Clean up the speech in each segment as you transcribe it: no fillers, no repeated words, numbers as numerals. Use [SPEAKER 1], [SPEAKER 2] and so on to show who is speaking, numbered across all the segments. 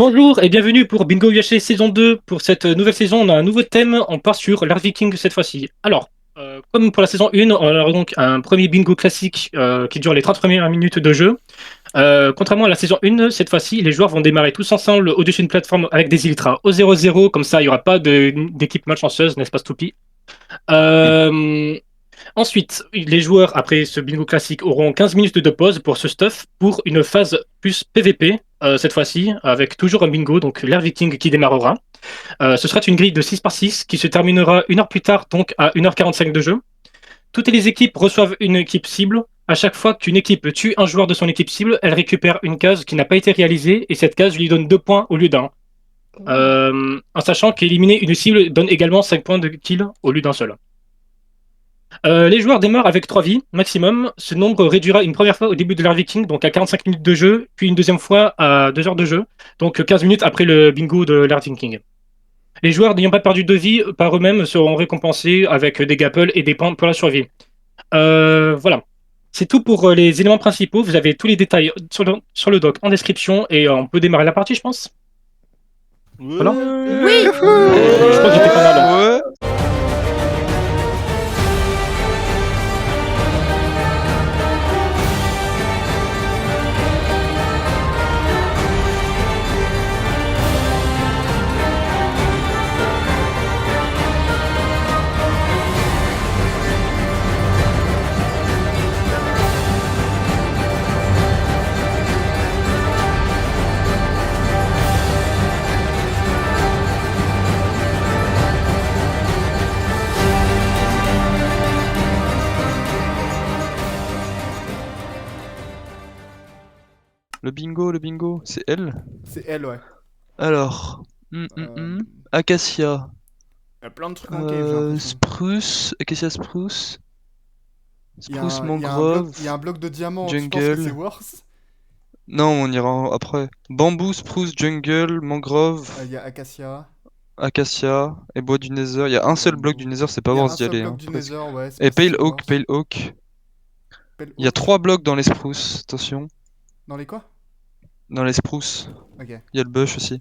[SPEAKER 1] Bonjour et bienvenue pour Bingo UHC saison 2. Pour cette nouvelle saison, on a un nouveau thème, on part sur l'art viking cette fois-ci. Comme pour la saison 1, on aura donc un premier bingo classique qui dure les 30 premières minutes de jeu. Contrairement à la saison 1, cette fois-ci, les joueurs vont démarrer tous ensemble au-dessus d'une plateforme avec des Iltra au 0-0, comme ça il n'y aura pas d'équipe malchanceuse, n'est-ce pas Stoupy? Euh, Ensuite, les joueurs, après ce bingo classique, auront 15 minutes de pause pour ce stuff pour une phase plus PVP, cette fois-ci, avec toujours un bingo, donc l'Air Viking qui démarrera. Ce sera une grille de 6 par 6 qui se terminera une heure plus tard, donc à 1h45 de jeu. Toutes les équipes reçoivent une équipe cible. À chaque fois qu'une équipe tue un joueur de son équipe cible, elle récupère une case qui n'a pas été réalisée et cette case lui donne 2 points au lieu d'un. En sachant qu'éliminer une cible donne également 5 points de kill au lieu d'un seul. Les joueurs démarrent avec 3 vies maximum. Ce nombre réduira une première fois au début de l'heure viking, donc à 45 minutes de jeu, puis une deuxième fois à 2 heures de jeu, donc 15 minutes après le bingo de l'heure viking. Les joueurs n'ayant pas perdu de vie par eux-mêmes seront récompensés avec des gapples et des points pour la survie. Voilà. C'est tout pour les éléments principaux. Vous avez tous les détails sur le doc en description et on peut démarrer la partie, je pense. Voilà.
[SPEAKER 2] Oui,
[SPEAKER 1] Je crois que j'étais pas mal.
[SPEAKER 3] Ouais. le bingo, c'est elle.
[SPEAKER 2] c'est elle, ouais.
[SPEAKER 3] Alors,
[SPEAKER 2] Euh,
[SPEAKER 3] Acacia,
[SPEAKER 2] Il y a plein de trucs en cave, j'ai l'impression.
[SPEAKER 3] Spruce, Acacia Spruce,
[SPEAKER 2] Il y a
[SPEAKER 3] Spruce
[SPEAKER 2] il y a un
[SPEAKER 3] Mangrove,
[SPEAKER 2] bloc de diamant, tu penses que c'est
[SPEAKER 3] Jungle.
[SPEAKER 2] worse?
[SPEAKER 3] Non, on ira après. Bambou, Spruce, Jungle, Mangrove,
[SPEAKER 2] Il y a Acacia,
[SPEAKER 3] Acacia et Bois du Nether. Il y a un seul bloc
[SPEAKER 2] Bambou.
[SPEAKER 3] du Nether, c'est pas
[SPEAKER 2] Il y a
[SPEAKER 3] worth
[SPEAKER 2] un
[SPEAKER 3] d'y
[SPEAKER 2] seul
[SPEAKER 3] aller,
[SPEAKER 2] bloc
[SPEAKER 3] hein,
[SPEAKER 2] du
[SPEAKER 3] presque.
[SPEAKER 2] Nether, ouais, c'est
[SPEAKER 3] Et
[SPEAKER 2] pas si
[SPEAKER 3] Pale Oak,
[SPEAKER 2] worse.
[SPEAKER 3] Pale Oak.
[SPEAKER 2] Pelle
[SPEAKER 3] Il y a
[SPEAKER 2] Oak.
[SPEAKER 3] 3 blocs dans les spruces, attention.
[SPEAKER 2] Dans les quoi?
[SPEAKER 3] Dans les spruces.
[SPEAKER 2] Ok.
[SPEAKER 3] Il y a le bush aussi.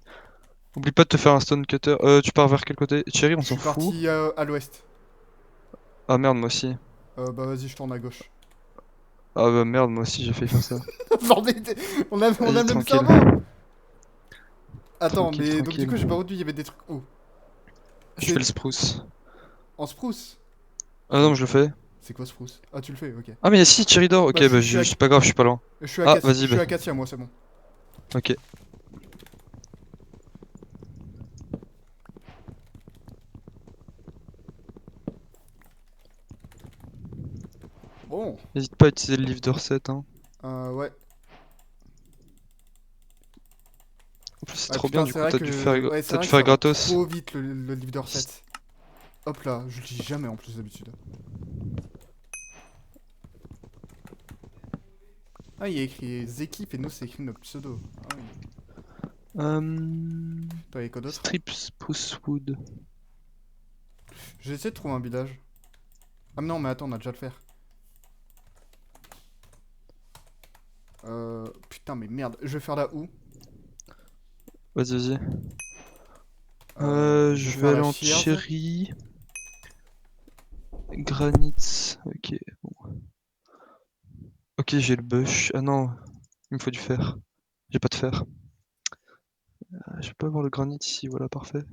[SPEAKER 3] Oublie pas de te faire un stone cutter. Tu pars vers quel côté? Cherry, on
[SPEAKER 2] Je
[SPEAKER 3] s'en
[SPEAKER 2] suis
[SPEAKER 3] fout.
[SPEAKER 2] parti à l'ouest.
[SPEAKER 3] Ah merde, moi aussi.
[SPEAKER 2] Bah vas-y, je tourne à gauche.
[SPEAKER 3] Ah bah merde, moi aussi j'ai failli faire ça.
[SPEAKER 2] Bordel, on a
[SPEAKER 3] Vas-y,
[SPEAKER 2] le même
[SPEAKER 3] tranquille.
[SPEAKER 2] cerveau! Attends,
[SPEAKER 3] Tranquille,
[SPEAKER 2] mais donc du
[SPEAKER 3] tranquille.
[SPEAKER 2] coup, j'ai pas retenu, il y avait des trucs. Oh.
[SPEAKER 3] Je fais
[SPEAKER 2] C'est
[SPEAKER 3] le spruce.
[SPEAKER 2] en spruce.
[SPEAKER 3] Ah non, je le fais.
[SPEAKER 2] C'est quoi spruce? Ah, tu le fais, ok.
[SPEAKER 3] Ah mais si, Cherry d'or.
[SPEAKER 2] Bah,
[SPEAKER 3] Ok, bah c'est pas grave, je suis pas loin. Ah,
[SPEAKER 2] je
[SPEAKER 3] vas-y,
[SPEAKER 2] suis
[SPEAKER 3] bah.
[SPEAKER 2] Acacia, moi, c'est bon.
[SPEAKER 3] Ok.
[SPEAKER 2] Bon,
[SPEAKER 3] N'hésite pas à utiliser le livre de recettes, hein.
[SPEAKER 2] ouais.
[SPEAKER 3] En plus, c'est
[SPEAKER 2] Ah
[SPEAKER 3] trop bien,
[SPEAKER 2] putain,
[SPEAKER 3] du
[SPEAKER 2] c'est
[SPEAKER 3] coup,
[SPEAKER 2] vrai que. Ouais, c'est
[SPEAKER 3] t'as dû
[SPEAKER 2] vrai que
[SPEAKER 3] faire
[SPEAKER 2] ça va
[SPEAKER 3] gratos.
[SPEAKER 2] trop vite le livre de recettes. Hop là, je le lis jamais en plus d'habitude. Ah, il y a écrit les équipes et nous, c'est écrit notre pseudo. Ah oui. Toi, il y a quoi d'autre?
[SPEAKER 3] Strip Spruce Wood.
[SPEAKER 2] J'ai essayé de trouver un village. Ah, mais non, mais attends, on a déjà le faire. Putain, mais merde, je vais faire là où?
[SPEAKER 3] Vas-y, vas-y.
[SPEAKER 2] Je vais
[SPEAKER 3] Je vais
[SPEAKER 2] faire
[SPEAKER 3] aller
[SPEAKER 2] la
[SPEAKER 3] en
[SPEAKER 2] shears.
[SPEAKER 3] cherry. Granite. Ok. Ok, j'ai le bush. Ah non, il me faut du fer. J'ai pas de fer. Je peux avoir le granit ici, voilà, parfait.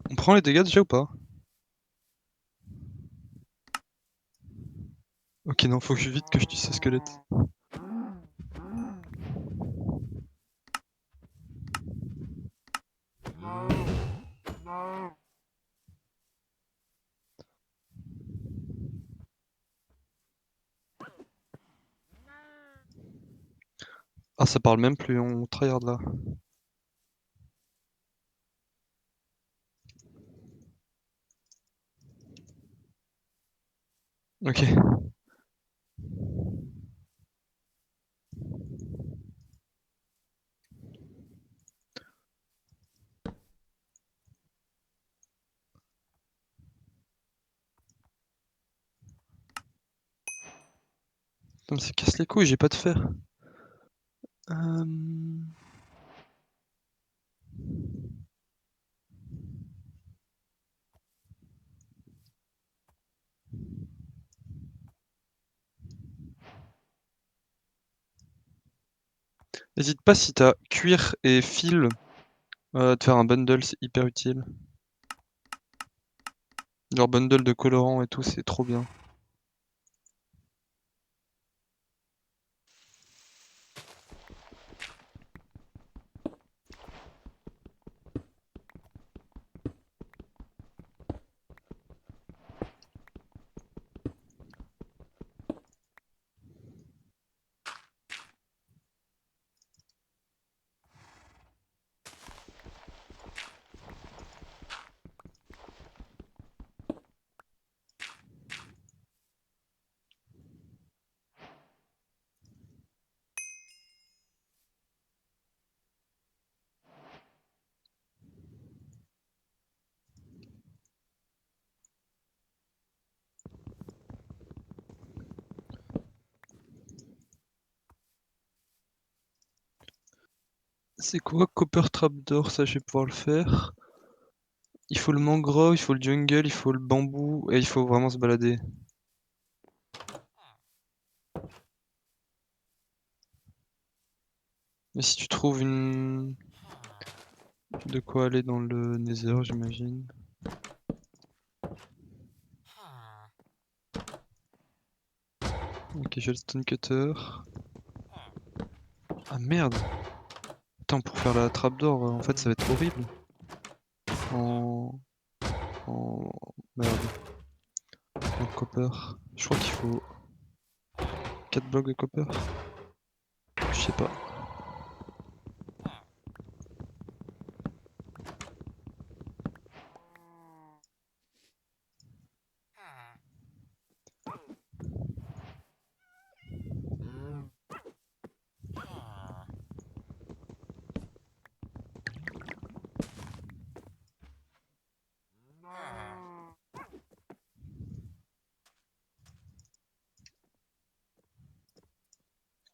[SPEAKER 3] On prend les dégâts déjà ou pas? Ok, non, faut que vite que je tue ce squelette. Ah, ça parle même plus, on tryhard là. Ok. Putain, mais ça casse les couilles, j'ai pas de fer. Euh, N'hésite pas si t'as cuir et fil, de faire un bundle, c'est hyper utile. Genre bundle de colorants et tout, c'est trop bien. C'est quoi Copper Trapdoor? Ça, je vais pouvoir le faire. Il faut le mangrove, il faut le jungle, il faut le bambou, et il faut vraiment se balader. Mais si tu trouves une... de quoi aller dans le Nether, j'imagine. Ok, j'ai le stone cutter. Ah merde! Attends, pour faire la trapdoor, en fait, ça va être horrible. En... en... Merde. En copper. Je crois qu'il faut 4 blocs de copper. Je sais pas.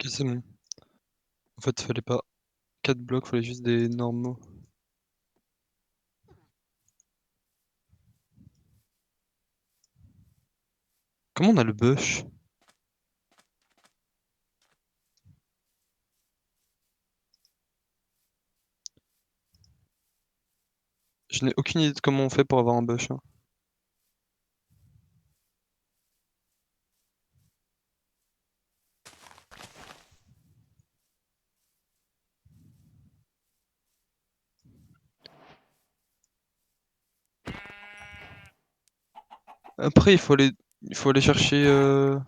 [SPEAKER 3] Ok, c'est bon. En fait, fallait pas 4 blocs, fallait juste des normaux. Comment on a le bush? Je n'ai aucune idée de comment on fait pour avoir un bush, hein. Après, il faut aller chercher de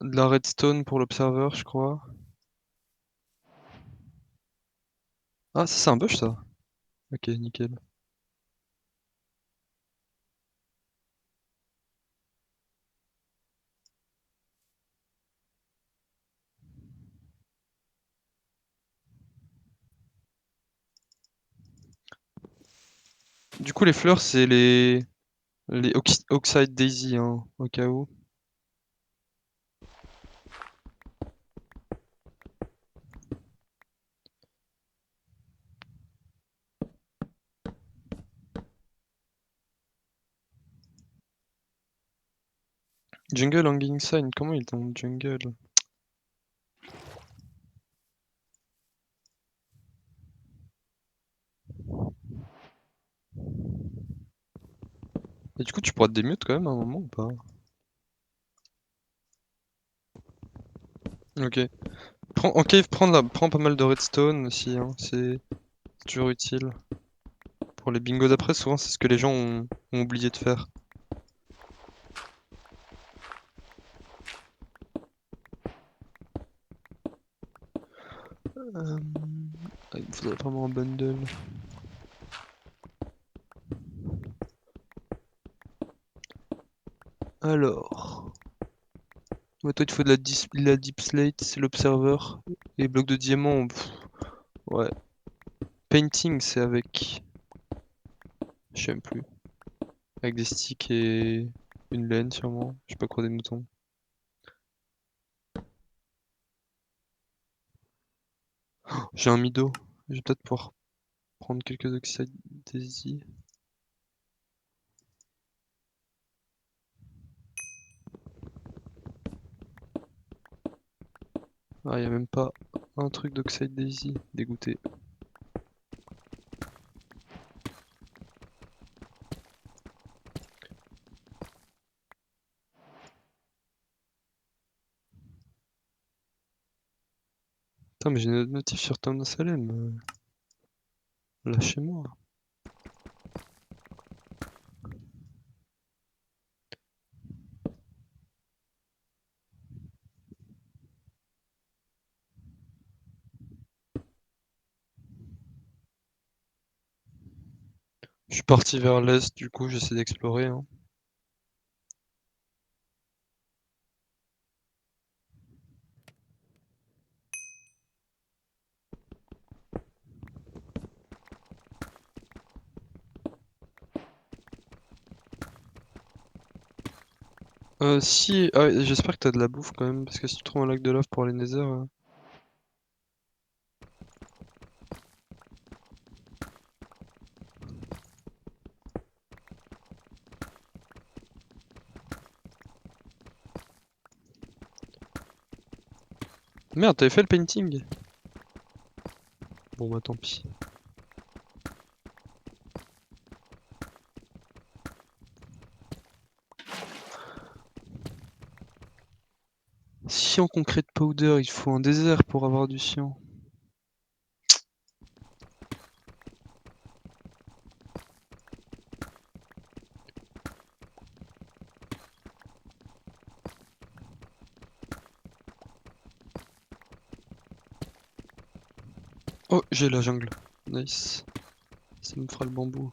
[SPEAKER 3] la redstone pour l'observer, je crois. Ah, ça c'est un bush ça. Ok, nickel. Du coup, les fleurs, c'est les Oxide Daisy, hein, au cas où. Jungle Hanging Sign, comment il est dans le jungle? Et du coup, tu pourras te démute quand même à un moment ou pas? Ok. En cave, prends pas mal de redstone aussi, hein, c'est toujours utile. Pour les bingos d'après, souvent c'est ce que les gens ont oublié de faire. Il me faudrait vraiment un bundle. Alors. Ouais, toi, il te faut de la deep slate, c'est l'observer. Et bloc de diamant, ouais. Painting, c'est avec. Je sais même plus. Avec des sticks et une laine, sûrement. Je sais pas quoi, des moutons. J'ai un mido. Je vais peut-être pouvoir prendre quelques oxydes daisy. Ah, y a même pas un truc d'oxyde daisy. Dégoûté. Putain, mais j'ai une notif sur Tom Salem. Lâchez-moi. Je suis parti vers l'est, du coup, j'essaie d'explorer, hein. Si, ah, ouais, j'espère que t'as de la bouffe quand même, parce que si tu trouves un lac de lave pour aller Nether. Merde, t'avais fait le painting? Bon bah tant pis. Cyan concrete powder, il faut un désert pour avoir du cyan. Oh, j'ai la jungle. Nice. Ça me fera le bambou.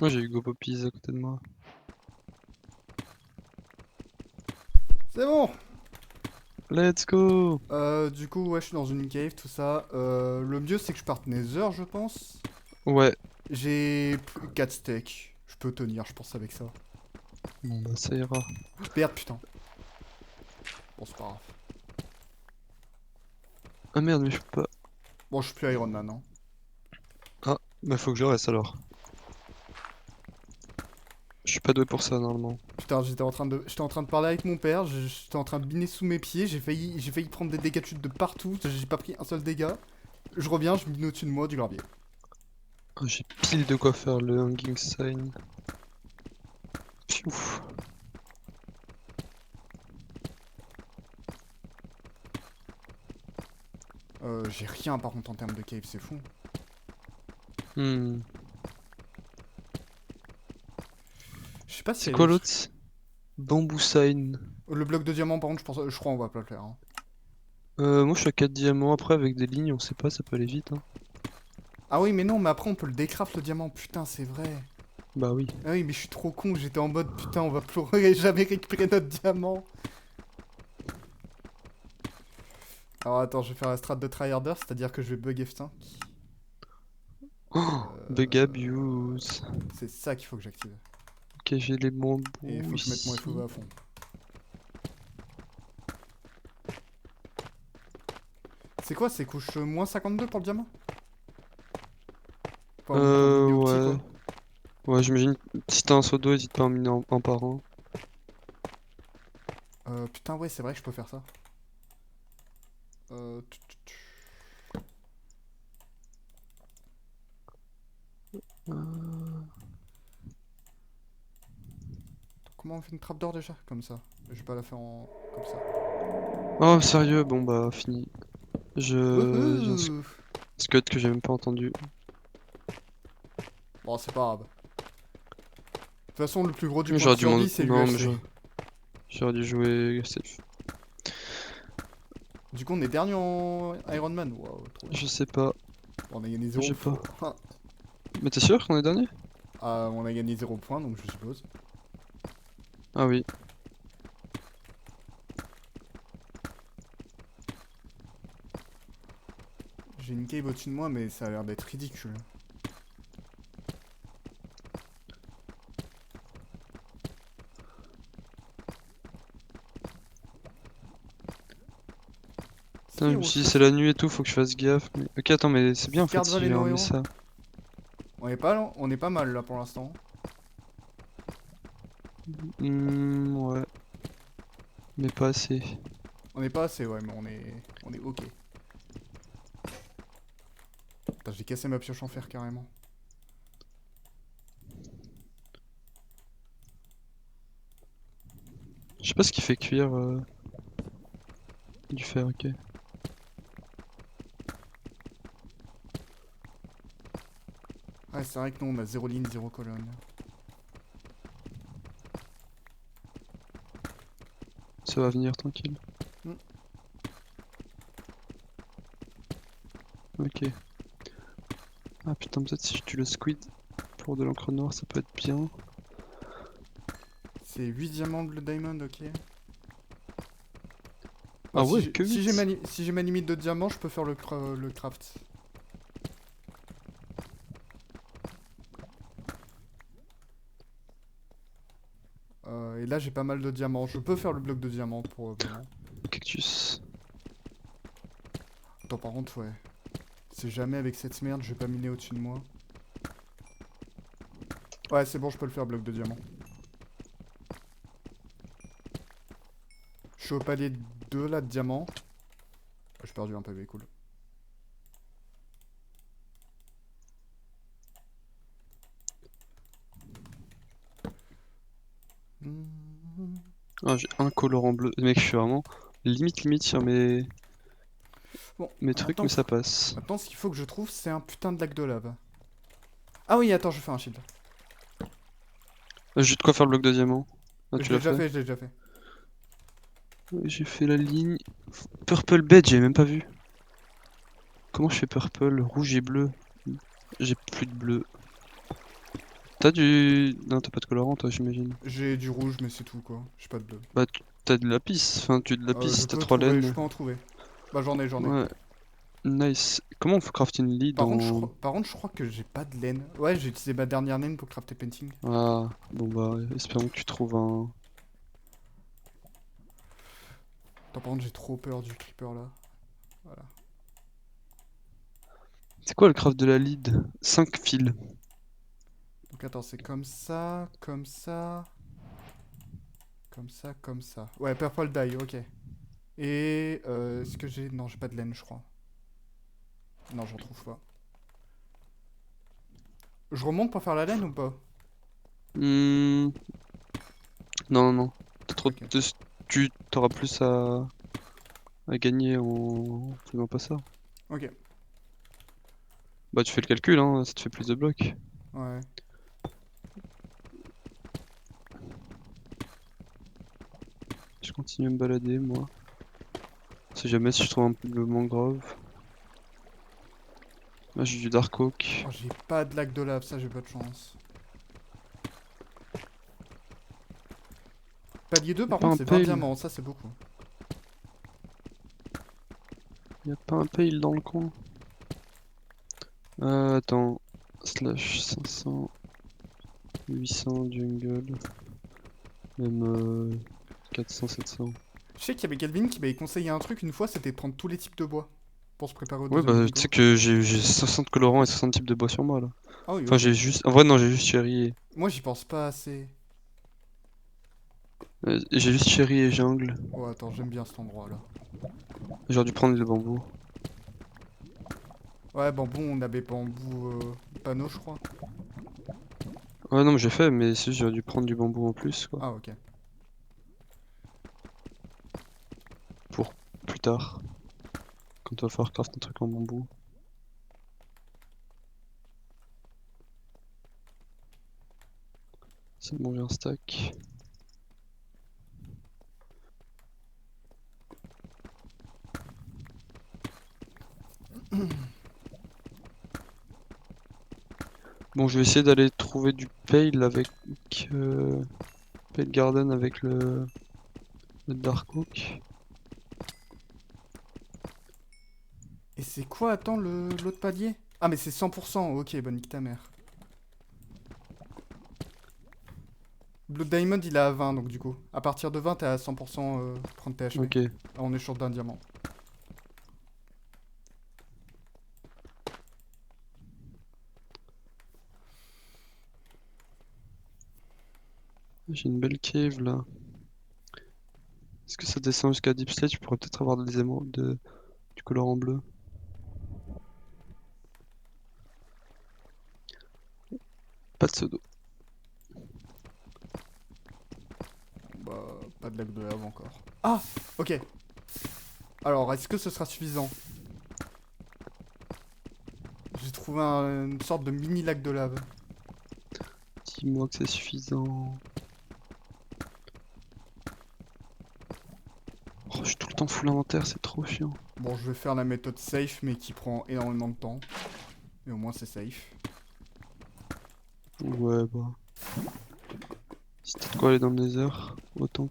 [SPEAKER 3] Oh, j'ai Hugo Poppies à côté de moi.
[SPEAKER 2] C'est bon.
[SPEAKER 3] Let's go!
[SPEAKER 2] Du coup, ouais, je suis dans une cave, tout ça. Le mieux, c'est que je parte Nether, je pense.
[SPEAKER 3] Ouais,
[SPEAKER 2] J'ai 4 steaks. Je peux tenir, je pense, avec ça.
[SPEAKER 3] bon bah ça ira.
[SPEAKER 2] Merde, putain. Bon, c'est pas grave.
[SPEAKER 3] Ah merde, mais je peux pas.
[SPEAKER 2] Bon, je suis plus Iron Man, hein.
[SPEAKER 3] Ah, bah faut que je reste alors. Je suis pas doué pour ça normalement.
[SPEAKER 2] Putain, j'étais en train de parler avec mon père, j'étais en train de biner sous mes pieds, j'ai failli prendre des dégâts de chute de partout, j'ai pas pris un seul dégât. Je reviens, je bine au-dessus de moi du gravier.
[SPEAKER 3] Ah, j'ai pile de quoi faire le hanging sign. Pfiouf.
[SPEAKER 2] J'ai rien par contre en termes de cave, c'est fou.
[SPEAKER 3] Hmm.
[SPEAKER 2] Je sais pas si
[SPEAKER 3] C'est
[SPEAKER 2] elle
[SPEAKER 3] quoi
[SPEAKER 2] est-
[SPEAKER 3] l'autre? Bamboo sign.
[SPEAKER 2] Le bloc de diamant, par contre, je crois on va pas le faire, hein.
[SPEAKER 3] Moi je suis à 4 diamants, après avec des lignes, on sait pas, ça peut aller vite, hein.
[SPEAKER 2] Ah oui, mais non, mais après on peut le décraft le diamant, putain, c'est vrai.
[SPEAKER 3] Bah oui.
[SPEAKER 2] Ah oui, mais je suis trop con, j'étais en mode putain, on va plus jamais récupérer notre diamant. Alors attends, je vais faire la strat de tryharder, c'est-à-dire que je vais bug F5.
[SPEAKER 3] Oh, bug abuse.
[SPEAKER 2] C'est ça qu'il faut que j'active.
[SPEAKER 3] Ok, j'ai les
[SPEAKER 2] Et il
[SPEAKER 3] bambous
[SPEAKER 2] faut que je mette mon
[SPEAKER 3] ici.
[SPEAKER 2] FOV à fond. C'est quoi, c'est couche moins 52 pour le diamant? Enfin, pour miner au petit,
[SPEAKER 3] Ouais.
[SPEAKER 2] quoi.
[SPEAKER 3] Ouais, j'imagine. Si t'as un seau d'eau, hésite pas à en miner un par un.
[SPEAKER 2] Putain, ouais, c'est vrai que je peux faire ça. Euh... Comment on fait une trappe d'or déjà? Comme ça. Je vais pas la faire en... comme ça.
[SPEAKER 3] Oh, sérieux? Bon bah, fini. J'ai un
[SPEAKER 2] Wouhou.
[SPEAKER 3] scud que j'ai même pas entendu.
[SPEAKER 2] Bon, c'est pas grave. De toute façon, le plus gros du point de
[SPEAKER 3] J'aurais dû
[SPEAKER 2] survie, c'est
[SPEAKER 3] Non, mais
[SPEAKER 2] l'UHC.
[SPEAKER 3] j'aurais dû jouer safe.
[SPEAKER 2] Du coup, on est dernier en Iron Man. Waouh, trop bien.
[SPEAKER 3] Je sais pas.
[SPEAKER 2] On a gagné 0
[SPEAKER 3] J'ai pas.
[SPEAKER 2] points.
[SPEAKER 3] Mais t'es sûr qu'on est dernier?
[SPEAKER 2] Ah, on a gagné 0 points, donc je suppose.
[SPEAKER 3] Ah oui.
[SPEAKER 2] J'ai une cave au-dessus de moi, mais ça a l'air d'être ridicule.
[SPEAKER 3] Putain, je me suis dit c'est la nuit et tout, faut que je fasse gaffe. Ok, attends, mais c'est bien en fait
[SPEAKER 2] Garde
[SPEAKER 3] si j'ai
[SPEAKER 2] Valeno
[SPEAKER 3] remis
[SPEAKER 2] héros.
[SPEAKER 3] ça.
[SPEAKER 2] On est pas mal là pour l'instant.
[SPEAKER 3] Ouais, mais pas assez.
[SPEAKER 2] On est pas assez, ouais, mais on est ok. Putain, j'ai cassé ma pioche en fer carrément.
[SPEAKER 3] Je sais pas ce qui fait cuire du fer, ok.
[SPEAKER 2] Ouais, c'est vrai que nous on a 0 ligne, 0 colonne.
[SPEAKER 3] Ça va venir tranquille.
[SPEAKER 2] Hmm.
[SPEAKER 3] Ok. Ah putain, peut-être si je tue le squid pour de l'encre noire, ça peut être bien.
[SPEAKER 2] C'est 8 diamants de diamond, ok.
[SPEAKER 3] Ah
[SPEAKER 2] Bah,
[SPEAKER 3] ouais, que
[SPEAKER 2] si j'ai
[SPEAKER 3] 8.
[SPEAKER 2] si j'ai ma limite de diamants, je peux faire le craft. Et là j'ai pas mal de diamants. Je peux faire le bloc de diamants probablement.
[SPEAKER 3] Cactus.
[SPEAKER 2] Attends, par contre, ouais. C'est jamais avec cette merde, je vais pas miner au-dessus de moi. Ouais, c'est bon, je peux le faire, bloc de diamants. Je suis au palier 2 là de diamants. Ah, j'ai perdu un PV, cool.
[SPEAKER 3] Ah, j'ai un colorant bleu. Mec, je suis vraiment limite sur
[SPEAKER 2] Bon,
[SPEAKER 3] mes trucs, mais ça passe.
[SPEAKER 2] maintenant ce qu'il faut que je trouve, c'est un putain de lac de lave. Ah oui, attends, je fais un shield.
[SPEAKER 3] J'ai de quoi faire le bloc de diamant. Ah,
[SPEAKER 2] Je
[SPEAKER 3] tu
[SPEAKER 2] l'ai
[SPEAKER 3] l'as
[SPEAKER 2] déjà
[SPEAKER 3] fait?
[SPEAKER 2] fait, je l'ai déjà fait.
[SPEAKER 3] Ouais, j'ai fait la ligne. Purple bed, j'ai même pas vu. Comment je fais purple? Rouge et bleu. J'ai plus de bleu. T'as du... Non, t'as pas de colorant, toi, j'imagine.
[SPEAKER 2] J'ai du rouge, mais c'est tout quoi. J'ai pas de bleu.
[SPEAKER 3] Bah, t'as de lapis. Enfin, tu de lapis
[SPEAKER 2] Je
[SPEAKER 3] si t'as
[SPEAKER 2] peux
[SPEAKER 3] 3
[SPEAKER 2] trouver, je
[SPEAKER 3] laines.
[SPEAKER 2] peux en trouver. Bah j'en ai.
[SPEAKER 3] Ouais, nice. Comment on fait craft une lead en...
[SPEAKER 2] Par contre, je crois que j'ai pas de laine. Ouais, j'ai utilisé ma dernière laine pour crafter painting.
[SPEAKER 3] Ah, bon bah, espérons que tu trouves un...
[SPEAKER 2] Attends, par contre, j'ai trop peur du creeper là. Voilà.
[SPEAKER 3] C'est quoi le craft de la lead? 5 fils.
[SPEAKER 2] Donc attends, c'est comme ça, comme ça, comme ça, comme ça. Ouais, purple dye, ok. Et est-ce que j'ai... Non, j'ai pas de laine, je crois. Non, j'en trouve pas. Je remonte pour faire la laine ou pas?
[SPEAKER 3] Hmm... Non. T'as trop
[SPEAKER 2] Ok.
[SPEAKER 3] Tu t'auras plus à gagner en faisant pas ça.
[SPEAKER 2] Ok.
[SPEAKER 3] Bah, tu fais le calcul, hein, ça te fait plus de blocs.
[SPEAKER 2] Ouais.
[SPEAKER 3] Je continue à me balader, moi. Si jamais si je trouve un peu de mangrove. Là, j'ai du dark oak.
[SPEAKER 2] Oh, j'ai pas de lac de lave, ça j'ai pas de chance. Palier 2
[SPEAKER 3] Y'a
[SPEAKER 2] par
[SPEAKER 3] pas
[SPEAKER 2] contre
[SPEAKER 3] un
[SPEAKER 2] c'est 20
[SPEAKER 3] pale?
[SPEAKER 2] diamants, ça c'est beaucoup.
[SPEAKER 3] Y'a pas un pale dans le coin? Attends. Slash 500. 800 jungle. Même 400, 700.
[SPEAKER 2] Je sais qu'il y avait Calvin qui m'avait conseillé un truc une fois, c'était de prendre tous les types de bois pour se préparer au
[SPEAKER 3] Ouais,
[SPEAKER 2] deuxième
[SPEAKER 3] bah, tu sais
[SPEAKER 2] bingo.
[SPEAKER 3] que j'ai 60 colorants et 60 types de bois sur moi, là.
[SPEAKER 2] Ah oui,
[SPEAKER 3] Enfin,
[SPEAKER 2] ok.
[SPEAKER 3] j'ai juste... En vrai, non, j'ai juste cherry et...
[SPEAKER 2] Moi j'y pense pas assez.
[SPEAKER 3] J'ai juste cherry et jungle.
[SPEAKER 2] Oh attends, j'aime bien cet endroit là.
[SPEAKER 3] J'aurais dû prendre le bambou.
[SPEAKER 2] Ouais, bambou, on avait bambou panneau je crois.
[SPEAKER 3] Ouais, non, mais j'ai fait, mais si j'aurais dû prendre du bambou en plus, quoi.
[SPEAKER 2] Ah ok.
[SPEAKER 3] Pour plus tard. Quand on va falloir craft un truc en bambou. C'est bon, j'ai un stack. Bon, je vais essayer d'aller trouver du pale avec... Pale garden avec le dark oak.
[SPEAKER 2] c'est quoi, attends, l'autre palier? Ah, mais c'est 100%, ok, bonne nique ta mère. Blood Diamond, il est à 20, donc du coup. À partir de 20, t'es à 100% prendre tes HP.
[SPEAKER 3] Ok.
[SPEAKER 2] Ah, on est sur d'un diamant.
[SPEAKER 3] J'ai une belle cave là. Est-ce que ça descend jusqu'à Deep Slate? Je pourrais peut-être avoir des émeraudes du colorant bleu. Pas de pseudo.
[SPEAKER 2] Bah, pas de lac de lave encore. Ah, ok. Alors, est-ce que ce sera suffisant? J'ai trouvé une sorte de mini lac de lave.
[SPEAKER 3] Dis-moi que c'est suffisant. Oh, je suis tout le temps full inventaire, c'est trop chiant.
[SPEAKER 2] Bon, je vais faire la méthode safe, mais qui prend énormément de temps. Mais au moins, c'est safe.
[SPEAKER 3] Ouais, bah. Si t'as de quoi aller dans le Nether, autant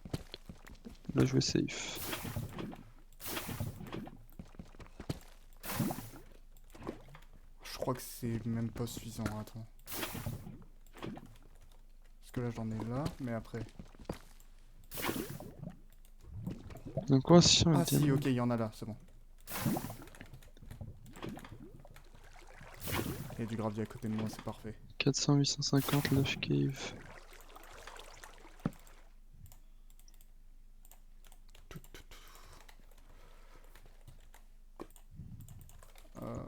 [SPEAKER 3] la jouer safe.
[SPEAKER 2] Je crois que c'est même pas suffisant. Attends. Parce que là, j'en ai là, mais après.
[SPEAKER 3] Donc, quoi, si on
[SPEAKER 2] Ah,
[SPEAKER 3] est
[SPEAKER 2] si,
[SPEAKER 3] diamant.
[SPEAKER 2] ok, il y en a là, c'est bon. Il y a du gravier à côté de moi, c'est parfait.
[SPEAKER 3] 400, 850, Lush Cave.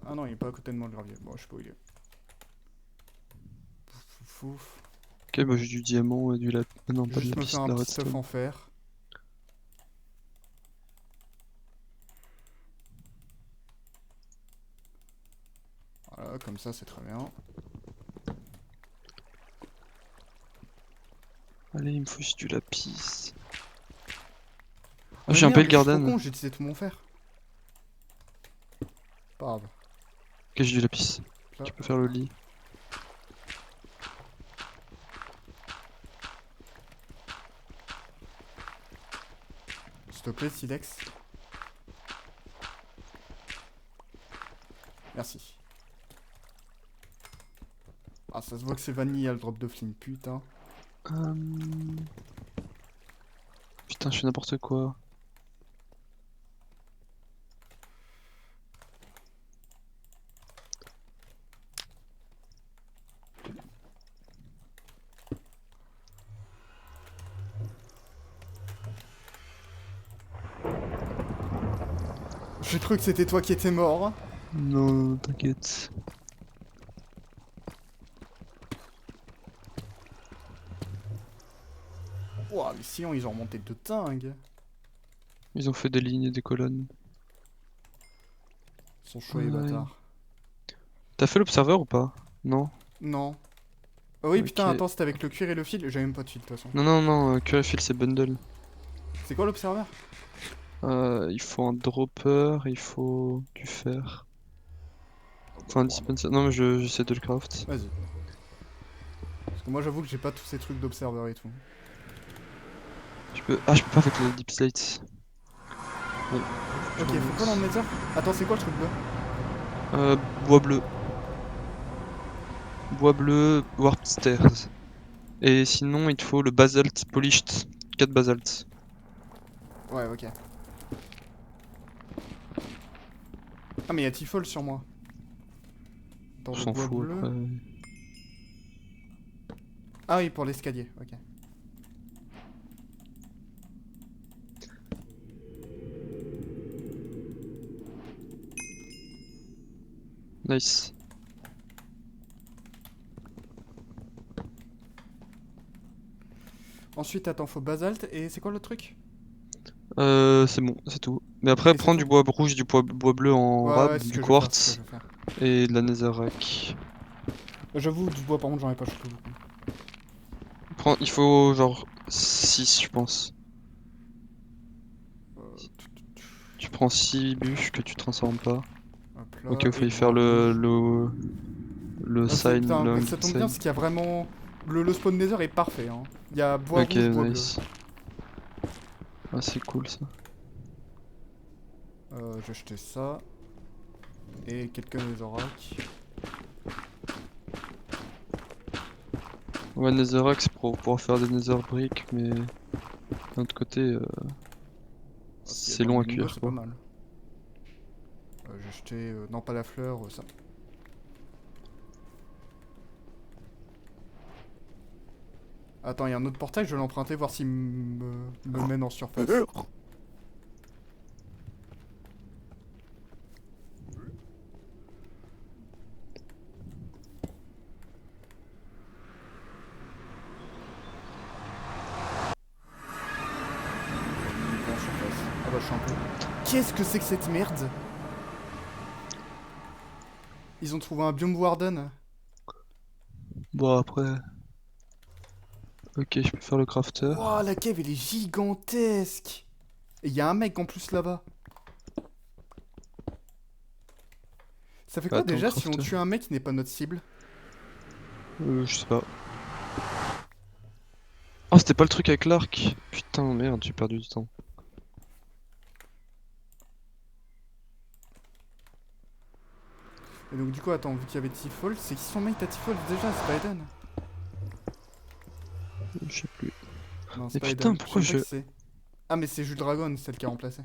[SPEAKER 2] Ah non, il est pas à côté de moi le gravier. Bon, je sais pas où il est. Pouf, pouf, pouf.
[SPEAKER 3] Ok, bah j'ai du diamant et du lapis. Ah non,
[SPEAKER 2] Je
[SPEAKER 3] pas
[SPEAKER 2] vais
[SPEAKER 3] de
[SPEAKER 2] juste me
[SPEAKER 3] lapis,
[SPEAKER 2] faire
[SPEAKER 3] de
[SPEAKER 2] un
[SPEAKER 3] la
[SPEAKER 2] petit stuff
[SPEAKER 3] redstone.
[SPEAKER 2] en fer. Voilà, comme ça, c'est très bien.
[SPEAKER 3] Allez, il me faut juste du lapis. Ah,
[SPEAKER 2] Ah, mais
[SPEAKER 3] j'ai un
[SPEAKER 2] merde,
[SPEAKER 3] Pale
[SPEAKER 2] mais je suis trop
[SPEAKER 3] Garden.
[SPEAKER 2] con, j'ai utilisé tout mon fer. Pas grave.
[SPEAKER 3] Ok, j'ai du lapis.
[SPEAKER 2] Là.
[SPEAKER 3] Tu peux faire le lit.
[SPEAKER 2] S'il te plaît, Silex. Merci. Ah, ça se voit que c'est vanille le drop de Flynn, putain.
[SPEAKER 3] Putain, je fais n'importe quoi.
[SPEAKER 2] J'ai cru que c'était toi qui étais mort.
[SPEAKER 3] Non, t'inquiète.
[SPEAKER 2] Ouah, mais sinon, ils ont remonté de dingue.
[SPEAKER 3] Ils ont fait des lignes et des colonnes.
[SPEAKER 2] Ils sont chauds, les
[SPEAKER 3] Ouais.
[SPEAKER 2] bâtards.
[SPEAKER 3] T'as fait l'observeur ou pas? Non.
[SPEAKER 2] Non. Ah oui, putain,
[SPEAKER 3] Ok.
[SPEAKER 2] attends, c'était avec le cuir et le fil. J'avais même pas de fil, de toute façon.
[SPEAKER 3] Non, non, non, Curryfield c'est bundle.
[SPEAKER 2] C'est quoi l'observeur?
[SPEAKER 3] Il faut un dropper, il faut du fer. Enfin, un dispenser. Non, mais j'essaie de le craft.
[SPEAKER 2] Vas-y. Parce que moi, j'avoue que j'ai pas tous ces trucs d'observeur et tout.
[SPEAKER 3] Ah, je peux pas avec le deep slate. Bon.
[SPEAKER 2] Ok, faut quoi dans le nether? Attends, c'est quoi le truc bleu?
[SPEAKER 3] Bois bleu. Bois bleu, warped stairs. Et sinon, il te faut le basalt polished. 4 basalt.
[SPEAKER 2] Ouais, ok. Ah, mais y'a Tifol sur moi. Dans
[SPEAKER 3] On
[SPEAKER 2] le
[SPEAKER 3] s'en
[SPEAKER 2] bois
[SPEAKER 3] fout
[SPEAKER 2] bleu.
[SPEAKER 3] après.
[SPEAKER 2] Ah oui, pour l'escalier, ok.
[SPEAKER 3] Nice.
[SPEAKER 2] Ensuite, attends, faut basalte. Et c'est quoi le truc?
[SPEAKER 3] C'est bon, c'est tout. Mais après,
[SPEAKER 2] Et c'est
[SPEAKER 3] prends
[SPEAKER 2] tout?
[SPEAKER 3] du bois rouge, du bois bleu en
[SPEAKER 2] Ouais,
[SPEAKER 3] rab,
[SPEAKER 2] ouais, c'est ce
[SPEAKER 3] du
[SPEAKER 2] que je vais faire, c'est ce que je
[SPEAKER 3] quartz
[SPEAKER 2] vais faire.
[SPEAKER 3] et de la netherrack.
[SPEAKER 2] J'avoue, du bois, par contre, j'en ai pas chopé beaucoup.
[SPEAKER 3] Il faut genre 6, je pense.
[SPEAKER 2] Euh,
[SPEAKER 3] Tu prends 6 bûches que tu transformes pas.
[SPEAKER 2] Hop
[SPEAKER 3] Ok,
[SPEAKER 2] là,
[SPEAKER 3] il
[SPEAKER 2] et
[SPEAKER 3] faut y
[SPEAKER 2] le
[SPEAKER 3] faire
[SPEAKER 2] bois rouge.
[SPEAKER 3] le
[SPEAKER 2] Ah, c'est,
[SPEAKER 3] sign
[SPEAKER 2] putain, mais
[SPEAKER 3] long
[SPEAKER 2] ça tombe bien
[SPEAKER 3] sign.
[SPEAKER 2] parce qu'il y a vraiment... Le spawn nether est parfait, hein. Il y a bois
[SPEAKER 3] Ok,
[SPEAKER 2] rouge, bois bleu.
[SPEAKER 3] nice. Ah, c'est cool ça.
[SPEAKER 2] Je vais jeter ça. Et quelques netherrack.
[SPEAKER 3] Ouais, netherrack c'est pour pouvoir faire des nether bricks, mais d'un autre côté,
[SPEAKER 2] Ah, s'il y a
[SPEAKER 3] c'est
[SPEAKER 2] dans le
[SPEAKER 3] long à
[SPEAKER 2] bingo,
[SPEAKER 3] cuire
[SPEAKER 2] c'est pas
[SPEAKER 3] quoi.
[SPEAKER 2] mal. J'ai jeté. Non, pas la fleur, ça. Attends, il y a un autre portail, je vais l'emprunter, voir s'il me mène en surface. Il est en surface. Ah bah, je suis un peu. Qu'est-ce que c'est que cette merde? Ils ont trouvé un biome warden.
[SPEAKER 3] Bon après, ok je peux faire le crafter.
[SPEAKER 2] Wouah, la cave elle est gigantesque. Et il y a un mec en plus là-bas. Ça fait
[SPEAKER 3] Bah,
[SPEAKER 2] quoi
[SPEAKER 3] attends,
[SPEAKER 2] déjà si on
[SPEAKER 3] crafter.
[SPEAKER 2] tue un mec qui n'est pas notre cible?
[SPEAKER 3] Je sais pas. Oh c'était pas le truc avec l'arc. Putain merde, j'ai perdu du temps.
[SPEAKER 2] Et donc du coup, attends, vu qu'il y avait Tifol, c'est qui son mate à Tifol déjà? C'est pas Eden?
[SPEAKER 3] Je sais plus.
[SPEAKER 2] Non, c'est
[SPEAKER 3] Mais
[SPEAKER 2] pas
[SPEAKER 3] putain
[SPEAKER 2] Eden. Je sais
[SPEAKER 3] pourquoi
[SPEAKER 2] même pas
[SPEAKER 3] je...
[SPEAKER 2] qui c'est. Ah, mais c'est Jules Dragon, celle qui a remplacé.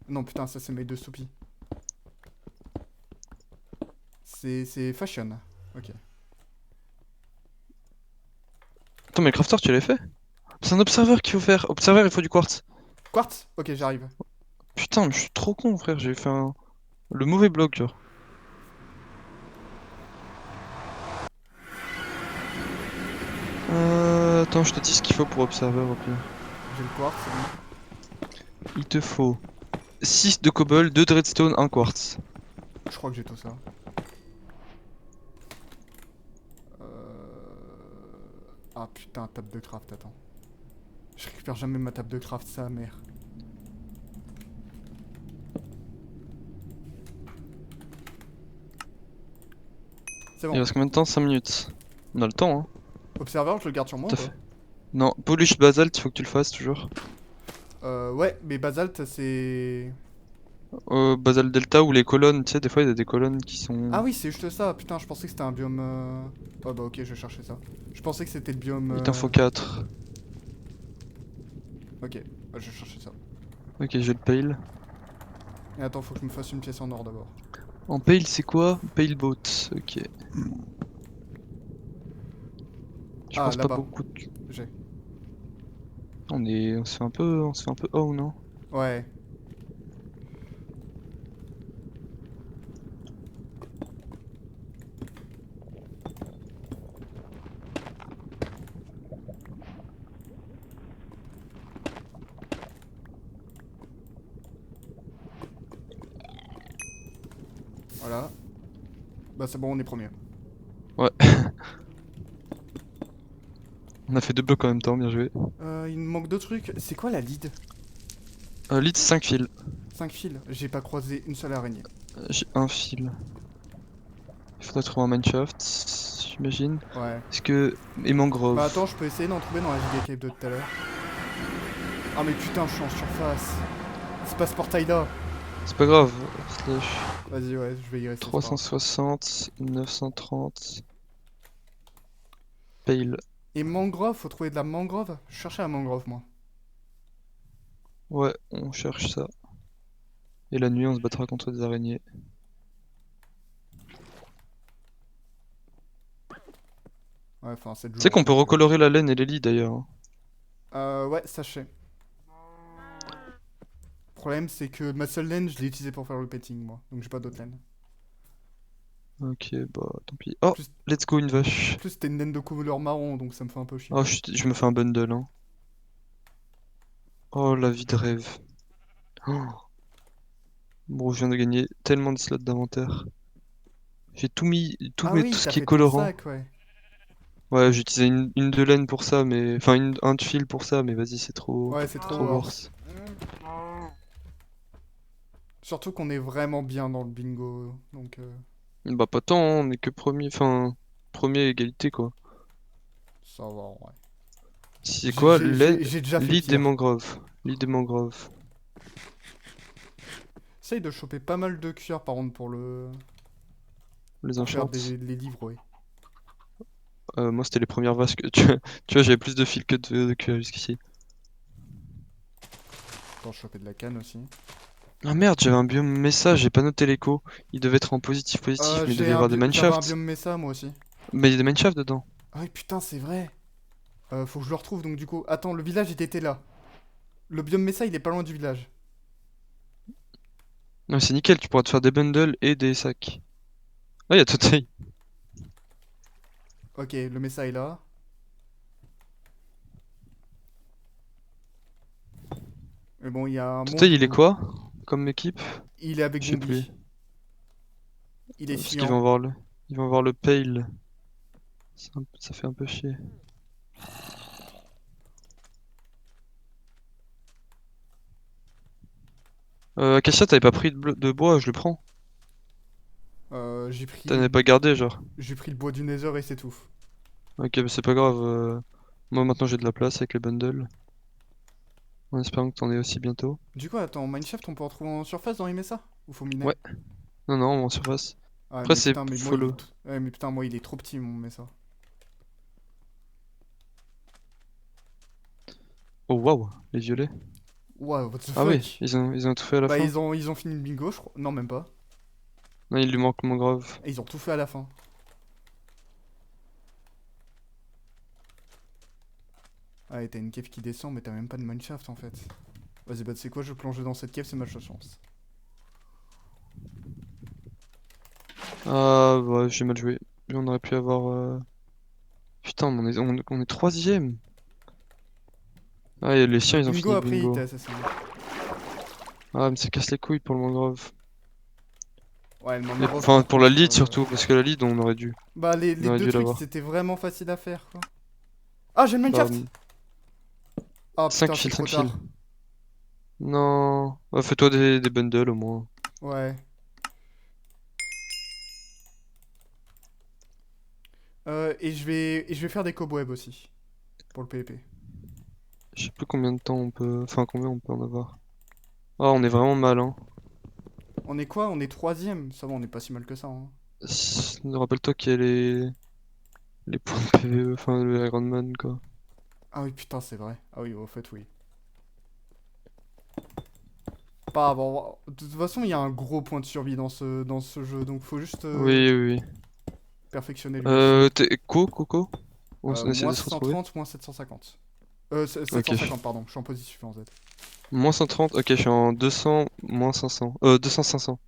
[SPEAKER 2] Non, putain, ça c'est mate de Soupy. C'est Fashion. Ok.
[SPEAKER 3] Attends mais le crafter tu l'avais fait? C'est un observeur qu'il faut faire. Observeur il faut du quartz.
[SPEAKER 2] Quartz? Ok, j'arrive.
[SPEAKER 3] Putain mais je suis trop con frère, j'ai fait le mauvais bloc genre. Attends, je te dis ce qu'il faut pour observeur au pire.
[SPEAKER 2] J'ai le quartz, c'est bon.
[SPEAKER 3] Il te faut 6 de cobble, 2 de redstone, 1 quartz.
[SPEAKER 2] Je crois que j'ai tout ça. Ah putain, table de craft, attends. Je récupère jamais ma table de craft, ça, mère. C'est
[SPEAKER 3] Il
[SPEAKER 2] bon.
[SPEAKER 3] reste combien de temps? 5 minutes. On a le temps, hein.
[SPEAKER 2] Observer, je le garde sur moi ou
[SPEAKER 3] T'as
[SPEAKER 2] pas?
[SPEAKER 3] fait. Non, polish basalt, il faut que tu le fasses toujours.
[SPEAKER 2] Ouais, mais basalt, c'est...
[SPEAKER 3] Basalt delta ou les colonnes, tu sais, des fois il y a des colonnes qui
[SPEAKER 2] Ah
[SPEAKER 3] sont.
[SPEAKER 2] oui, c'est juste ça. Putain, je pensais que c'était un biome... Oh bah ok, je vais chercher ça. Je pensais que c'était le biome...
[SPEAKER 3] Il t'en faut 4.
[SPEAKER 2] Ok, bah, je vais chercher ça.
[SPEAKER 3] Ok, j'ai le pale.
[SPEAKER 2] Et attends, faut que je me fasse une pièce en or d'abord.
[SPEAKER 3] En pale, c'est quoi? Pale boat, ok. Je
[SPEAKER 2] Ah,
[SPEAKER 3] pense pas
[SPEAKER 2] là-bas.
[SPEAKER 3] beaucoup.
[SPEAKER 2] J'ai.
[SPEAKER 3] On se fait un peu. On se fait un peu. Oh non?
[SPEAKER 2] Ouais. Voilà. Bah c'est bon, on est premier.
[SPEAKER 3] Ouais. On a fait 2 blocs en même temps, bien joué.
[SPEAKER 2] Il me manque deux trucs. C'est quoi la lead?
[SPEAKER 3] Lead 5 fils.
[SPEAKER 2] 5 fils. J'ai pas croisé une seule araignée.
[SPEAKER 3] J'ai un fil. Il faudrait trouver un mineshaft, j'imagine.
[SPEAKER 2] Ouais.
[SPEAKER 3] Est-ce que. Et
[SPEAKER 2] Bah
[SPEAKER 3] mangrove.
[SPEAKER 2] attends, je peux essayer d'en trouver dans la giga cave de tout à l'heure. Ah mais putain, je suis en surface. C'est pas ce portail là.
[SPEAKER 3] C'est pas grave. Slash
[SPEAKER 2] Vas-y, ouais, je vais y rester, c'est pas grave.
[SPEAKER 3] 360, 930. Pale.
[SPEAKER 2] Et mangrove, faut trouver de la mangrove. Je cherchais la mangrove, moi.
[SPEAKER 3] Ouais, on cherche ça. Et la nuit, on se battra contre des araignées.
[SPEAKER 2] Ouais, enfin, 7
[SPEAKER 3] Tu sais
[SPEAKER 2] jours.
[SPEAKER 3] qu'on peut
[SPEAKER 2] Donc,
[SPEAKER 3] recolorer la laine et les lits d'ailleurs, hein.
[SPEAKER 2] Ouais, ça je sais. Le problème, c'est que ma seule laine, je l'ai utilisée pour faire le petting, moi. Donc j'ai pas d'autre laine.
[SPEAKER 3] Ok, bah tant pis. Oh,
[SPEAKER 2] Plus,
[SPEAKER 3] let's go une vache.
[SPEAKER 2] plus c'était une laine de couleur marron, donc ça me fait un peu chier.
[SPEAKER 3] Oh, je me fais un bundle, hein. Oh, la vie de rêve. Oh. Bon, je viens de gagner tellement de slots d'inventaire. J'ai tout mis,
[SPEAKER 2] Ah oui,
[SPEAKER 3] tout ce
[SPEAKER 2] t'as
[SPEAKER 3] qui est
[SPEAKER 2] fait ton
[SPEAKER 3] colorant.
[SPEAKER 2] sac, ouais.
[SPEAKER 3] Ouais, j'ai utilisé une de laine pour ça, mais. Enfin, un de fil pour ça, mais vas-y, c'est trop.
[SPEAKER 2] Ouais, c'est trop
[SPEAKER 3] Trop
[SPEAKER 2] worse.
[SPEAKER 3] worse.
[SPEAKER 2] Surtout qu'on est vraiment bien dans le bingo, donc
[SPEAKER 3] Bah, pas tant, hein, on est que premier. Enfin, premier égalité quoi.
[SPEAKER 2] ça va, ouais.
[SPEAKER 3] C'est quoi?
[SPEAKER 2] J'ai déjà fait
[SPEAKER 3] Lit des
[SPEAKER 2] pire.
[SPEAKER 3] mangroves. Lit des mangroves.
[SPEAKER 2] J'essaye de choper pas mal de cuir par contre
[SPEAKER 3] Les
[SPEAKER 2] pour faire
[SPEAKER 3] enchants.
[SPEAKER 2] les livres, ouais.
[SPEAKER 3] Moi, c'était les premières vases que. Tu vois, j'avais plus de fil que de cuir jusqu'ici.
[SPEAKER 2] Attends, choper de la canne aussi.
[SPEAKER 3] Ah merde, j'avais un biome message, j'ai pas noté l'écho. Il devait être en positif, positif, mais il devait y avoir des
[SPEAKER 2] J'avais un
[SPEAKER 3] mineshaft.
[SPEAKER 2] biome Mesa moi aussi.
[SPEAKER 3] Mais il y a des mineshaft dedans.
[SPEAKER 2] Ah oui, putain, c'est vrai. Faut que je le retrouve donc du coup. Attends, le village il était là. Le biome Mesa il est pas loin du village.
[SPEAKER 3] Non, c'est nickel, tu pourras te faire des bundles et des sacs. Ah, il y a Totei.
[SPEAKER 2] Ok, le Mesa est là. Mais bon, il y a un
[SPEAKER 3] Totei,
[SPEAKER 2] monde
[SPEAKER 3] il est
[SPEAKER 2] où
[SPEAKER 3] quoi comme équipe?
[SPEAKER 2] il est avec
[SPEAKER 3] Je sais plus.
[SPEAKER 2] Gombi. Il est
[SPEAKER 3] Parce qu'ils
[SPEAKER 2] chiant.
[SPEAKER 3] vont avoir le. Ils vont avoir le Pale. Ça fait un peu chier. Acacia, t'avais pas pris de bois, je le prends.
[SPEAKER 2] J'ai
[SPEAKER 3] T'en
[SPEAKER 2] pris
[SPEAKER 3] avais pas gardé, genre.
[SPEAKER 2] j'ai pris le bois du Nether et c'est tout.
[SPEAKER 3] Ok, bah c'est pas grave. Moi maintenant j'ai de la place avec les bundles. En espérant que t'en aies aussi bientôt.
[SPEAKER 2] Du coup, attends, Mineshaft on peut en trouver en surface dans les Mesa? Ou faut miner?
[SPEAKER 3] Ouais, non, non, en surface.
[SPEAKER 2] Ah
[SPEAKER 3] Après,
[SPEAKER 2] mais
[SPEAKER 3] c'est
[SPEAKER 2] putain, mais moi il
[SPEAKER 3] follow.
[SPEAKER 2] est. Ouais, mais putain, moi il est trop petit mon Mesa.
[SPEAKER 3] Oh waouh, les violets.
[SPEAKER 2] Wow, what the
[SPEAKER 3] Ah oui,
[SPEAKER 2] fuck?
[SPEAKER 3] ils ont tout fait à la
[SPEAKER 2] Bah
[SPEAKER 3] fin.
[SPEAKER 2] ils ont fini le bingo, je crois. Non, même pas.
[SPEAKER 3] Non, il lui manque mon grave.
[SPEAKER 2] Et ils ont tout fait à la fin. Ah, et t'as une cave qui descend, mais t'as même pas de mineshaft en fait. Vas-y, bah tu sais quoi, je vais plonger dans cette cave, c'est ma chance.
[SPEAKER 3] Ah ouais, j'ai mal joué. On aurait pu avoir. Putain, on est troisième. Ah, et les
[SPEAKER 2] Le
[SPEAKER 3] chiens, ils ont
[SPEAKER 2] bingo
[SPEAKER 3] fini le
[SPEAKER 2] après il était
[SPEAKER 3] bingo.
[SPEAKER 2] assassiné.
[SPEAKER 3] Ah, mais ça casse les couilles pour le mangrove.
[SPEAKER 2] Ouais, le
[SPEAKER 3] Et,
[SPEAKER 2] mangrove
[SPEAKER 3] enfin,
[SPEAKER 2] par
[SPEAKER 3] pour la
[SPEAKER 2] contre.
[SPEAKER 3] lead surtout, parce que la lead,
[SPEAKER 2] Bah
[SPEAKER 3] on
[SPEAKER 2] les
[SPEAKER 3] aurait
[SPEAKER 2] deux
[SPEAKER 3] dû
[SPEAKER 2] trucs
[SPEAKER 3] l'avoir.
[SPEAKER 2] c'était vraiment facile à faire quoi. Ah, j'ai le
[SPEAKER 3] Bah,
[SPEAKER 2] mineshaft! Ah
[SPEAKER 3] 5
[SPEAKER 2] putain, c'est
[SPEAKER 3] fils,
[SPEAKER 2] trop
[SPEAKER 3] 5 fils.
[SPEAKER 2] tard.
[SPEAKER 3] Non. Bah, fais-toi des bundles au moins.
[SPEAKER 2] Ouais. Et je vais faire des cobwebs aussi. Pour le PvP.
[SPEAKER 3] Je sais plus combien de temps on peut. Enfin, combien on peut en avoir. Ah, on est vraiment mal, hein.
[SPEAKER 2] On est quoi? On est troisième. Ça va, on est pas si mal que ça, hein.
[SPEAKER 3] Rappelle-toi qu'il y a les points de PvE, enfin le Iron Man, quoi.
[SPEAKER 2] Ah oui, putain, c'est vrai. Ah oui, au fait, oui. Pas bon. De toute façon, il y a un gros point de survie dans ce jeu, donc faut juste
[SPEAKER 3] Oui, oui, oui.
[SPEAKER 2] perfectionner lui aussi.
[SPEAKER 3] Coco? On essaie
[SPEAKER 2] Moins
[SPEAKER 3] de se retrouver?
[SPEAKER 2] 130, moins 750.
[SPEAKER 3] Ok.
[SPEAKER 2] 750, pardon. Je suis en positif en Z.
[SPEAKER 3] Moins 130, ok, je suis en 200, moins 500. 200, 500.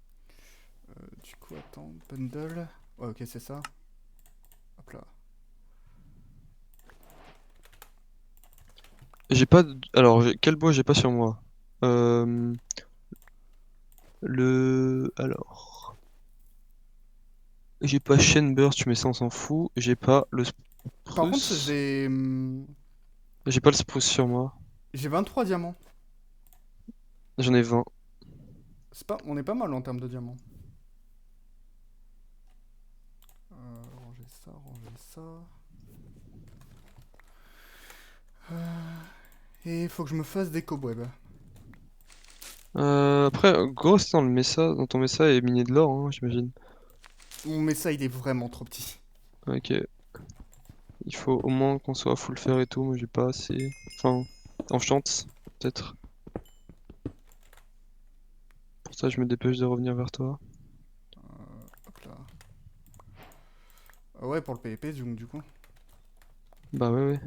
[SPEAKER 2] Du coup, attends, bundle. Ouais, ok, c'est ça. Hop là.
[SPEAKER 3] J'ai pas Alors, quel bois j'ai pas sur moi? Euh... Alors... J'ai pas Shenburst, mais ça on s'en fout. J'ai pas le
[SPEAKER 2] Par contre,
[SPEAKER 3] Spruce. J'ai pas le Spruce sur moi.
[SPEAKER 2] j'ai 23 diamants.
[SPEAKER 3] J'en ai 20.
[SPEAKER 2] On est pas mal en termes de diamants. Ranger ça, ranger ça. Et il faut que je me fasse des cobwebs.
[SPEAKER 3] Après, gros, c'est dans ton Mesa et miner de l'or, hein, j'imagine.
[SPEAKER 2] Mais ça, il est vraiment trop petit.
[SPEAKER 3] Ok. Il faut au moins qu'on soit full fer et tout, moi j'ai pas assez. Enfin, enchant, peut-être. Pour ça, je me dépêche de revenir vers toi.
[SPEAKER 2] Hop là. Ouais, pour le PvP, du coup.
[SPEAKER 3] Bah ouais, ouais.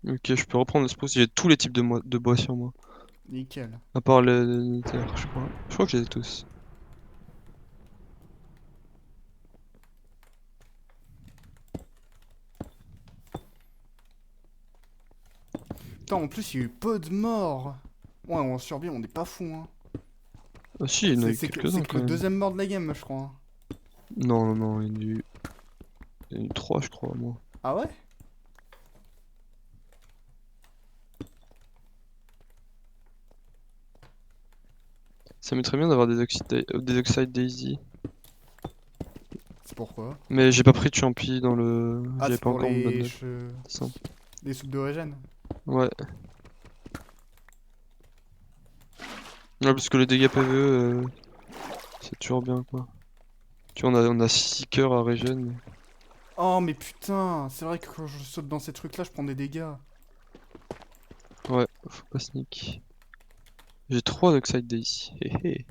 [SPEAKER 3] Ok, je peux reprendre le spruce. J'ai tous les types de bois sur moi.
[SPEAKER 2] Nickel.
[SPEAKER 3] À part le nether, je crois. Je crois que j'ai tous.
[SPEAKER 2] Putain, en plus, il y a eu peu de morts. Ouais, on survit, on n'est pas fou, hein.
[SPEAKER 3] Ah si, il y en a eu
[SPEAKER 2] C'est
[SPEAKER 3] quelques-uns
[SPEAKER 2] que
[SPEAKER 3] quand
[SPEAKER 2] le
[SPEAKER 3] même.
[SPEAKER 2] deuxième mort de la game, je crois, hein.
[SPEAKER 3] Non, non, non, il y en a eu 3, je crois, moi.
[SPEAKER 2] Ah ouais?
[SPEAKER 3] Ça m'aimerait bien d'avoir des Oxide Daisy.
[SPEAKER 2] C'est pourquoi?
[SPEAKER 3] Mais j'ai pas pris de champi dans le.
[SPEAKER 2] Ah,
[SPEAKER 3] J'avais
[SPEAKER 2] c'est
[SPEAKER 3] pas
[SPEAKER 2] pour
[SPEAKER 3] encore mon
[SPEAKER 2] les...
[SPEAKER 3] bundle. C'est simple.
[SPEAKER 2] Les soupes de régène.
[SPEAKER 3] Ouais. Ouais, parce que les dégâts PvE, c'est toujours bien quoi. Tu vois, on a 6 cœurs à régène.
[SPEAKER 2] Oh, mais putain, c'est vrai que quand je saute dans ces trucs-là, je prends des dégâts.
[SPEAKER 3] Ouais, faut pas sneak. J'ai 3 Dockside Daisy. Hé hé.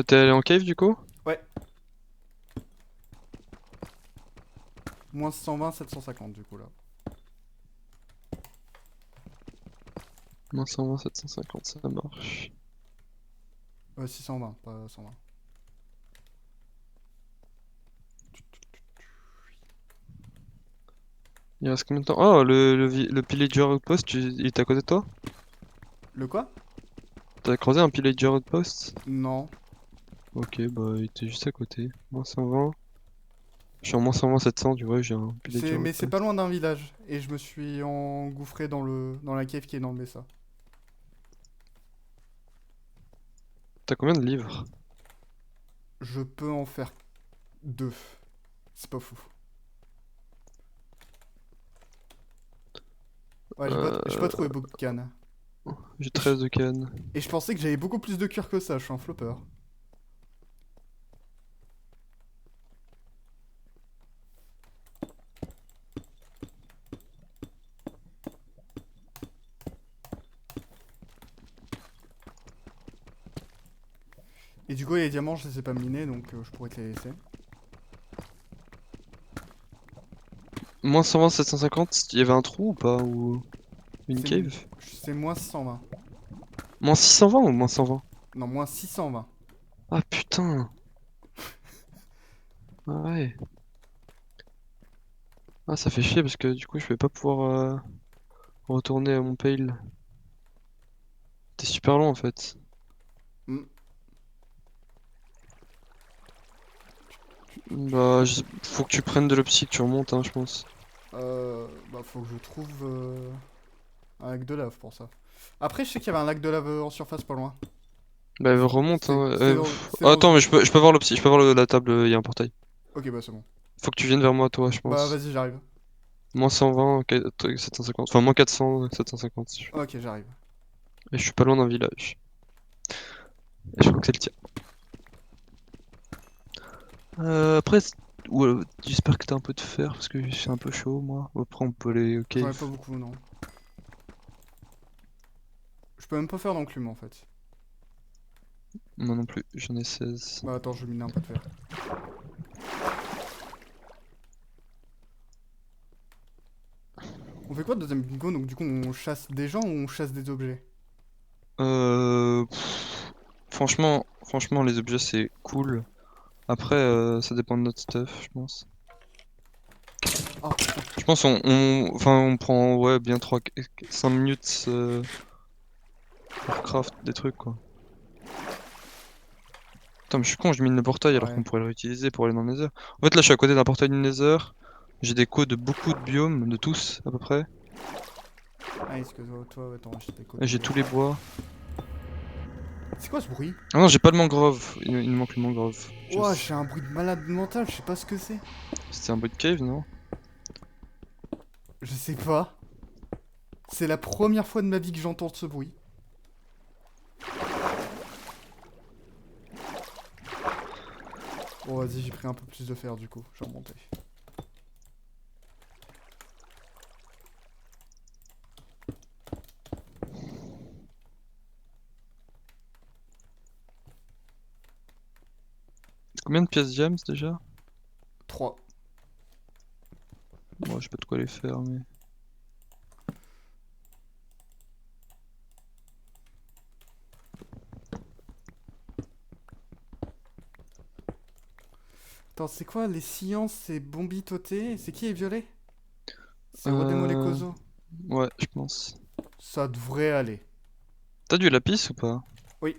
[SPEAKER 3] T'es allé en cave du coup?
[SPEAKER 2] Ouais. Moins 120, 750 du coup là.
[SPEAKER 3] Moins 120, 750, ça marche.
[SPEAKER 2] 620, pas 120.
[SPEAKER 3] Il reste combien de temps? Oh, le pillager outpost, il est à côté de toi?
[SPEAKER 2] Le quoi?
[SPEAKER 3] T'as croisé un pillager outpost?
[SPEAKER 2] Non.
[SPEAKER 3] Ok, bah il était juste à côté. Moins 120. Je suis en moins 120, 700, tu vois, j'ai un pillager
[SPEAKER 2] Mais c'est pas
[SPEAKER 3] outpost.
[SPEAKER 2] loin d'un village. Et je me suis engouffré dans la cave qui est dans le Mesa.
[SPEAKER 3] T'as combien de livres?
[SPEAKER 2] Je peux en faire 2. C'est pas fou. Ouais, j'ai pas
[SPEAKER 3] Euh,
[SPEAKER 2] trouvé beaucoup de cannes.
[SPEAKER 3] j'ai
[SPEAKER 2] Et je,
[SPEAKER 3] 13 de canne.
[SPEAKER 2] et je pensais que j'avais beaucoup plus de cuir que ça, je suis un flopper. Et du coup, les diamants, je les ai pas minés, donc je pourrais te les laisser.
[SPEAKER 3] Moins 120, 750, il y avait un trou ou pas? Ou une
[SPEAKER 2] C'est
[SPEAKER 3] cave?
[SPEAKER 2] c'est moins 620.
[SPEAKER 3] Moins 620 ou moins 120?
[SPEAKER 2] Non, moins 620.
[SPEAKER 3] Ah putain! Ah ouais. Ah, ça fait chier parce que du coup, je vais pas pouvoir retourner à mon pale. T'es super long en fait.
[SPEAKER 2] Hmm.
[SPEAKER 3] Bah, faut que tu prennes de l'opsie, que tu remontes, hein, je pense.
[SPEAKER 2] Bah, faut que je trouve un lac de lave pour ça. Après, je sais qu'il y avait un lac de lave en surface pas loin.
[SPEAKER 3] Bah, remonte, hein.
[SPEAKER 2] C'est dans
[SPEAKER 3] Attends,
[SPEAKER 2] une.
[SPEAKER 3] mais je peux voir l'opsie, je peux voir la table, il y a un portail.
[SPEAKER 2] Ok, bah c'est bon.
[SPEAKER 3] Faut que tu viennes vers moi, toi, je
[SPEAKER 2] Bah,
[SPEAKER 3] pense.
[SPEAKER 2] vas-y, j'arrive.
[SPEAKER 3] Moins 120, 750. Enfin, moins 400, 750.
[SPEAKER 2] Ok, j'arrive.
[SPEAKER 3] Et je suis pas loin d'un village. Et je crois que c'est le tien. Après, j'espère que t'as un peu de fer parce que c'est un peu chaud, moi. Après, on peut aller au
[SPEAKER 2] J'en ai pas
[SPEAKER 3] cave.
[SPEAKER 2] beaucoup, non. Je peux même pas faire d'enclume en fait.
[SPEAKER 3] Moi non plus, j'en ai 16.
[SPEAKER 2] Bah, attends, je vais miner un peu de fer. On fait quoi de deuxième bingo? Donc, du coup, on chasse des gens ou on chasse des objets?
[SPEAKER 3] Franchement, les objets c'est cool. Après, ça dépend de notre stuff, je pense.
[SPEAKER 2] Oh putain.
[SPEAKER 3] Je pense enfin, on prend ouais, bien 5 minutes pour craft des trucs quoi. Putain, mais je suis con, je mine le portail alors
[SPEAKER 2] Ouais.
[SPEAKER 3] qu'on pourrait le réutiliser pour aller dans le Nether. En fait, là, je suis à côté d'un portail du Nether. J'ai des codes de beaucoup de biomes, de tous à peu près.
[SPEAKER 2] Ah, est-ce que toi, attends, je des codes
[SPEAKER 3] Et
[SPEAKER 2] de
[SPEAKER 3] j'ai
[SPEAKER 2] bio.
[SPEAKER 3] tous les bois.
[SPEAKER 2] C'est quoi ce bruit?
[SPEAKER 3] Ah non, j'ai pas le mangrove. Il me manque le mangrove.
[SPEAKER 2] Ouah, j'ai un bruit de malade mental, je sais pas ce que c'est.
[SPEAKER 3] C'était un bout de cave, non?
[SPEAKER 2] Je sais pas. C'est la première fois de ma vie que j'entends ce bruit. Bon, vas-y, j'ai pris un peu plus de fer du coup, j'ai remonté.
[SPEAKER 3] Combien de pièces gems déjà?
[SPEAKER 2] 3.
[SPEAKER 3] Moi, j'ai pas de quoi les faire, mais.
[SPEAKER 2] Attends, c'est quoi les sciences? C'est Bombi Toté. C'est qui est violet? C'est
[SPEAKER 3] Euh.
[SPEAKER 2] Kozo.
[SPEAKER 3] Ouais, je pense.
[SPEAKER 2] Ça devrait aller.
[SPEAKER 3] T'as du lapis ou pas?
[SPEAKER 2] Oui.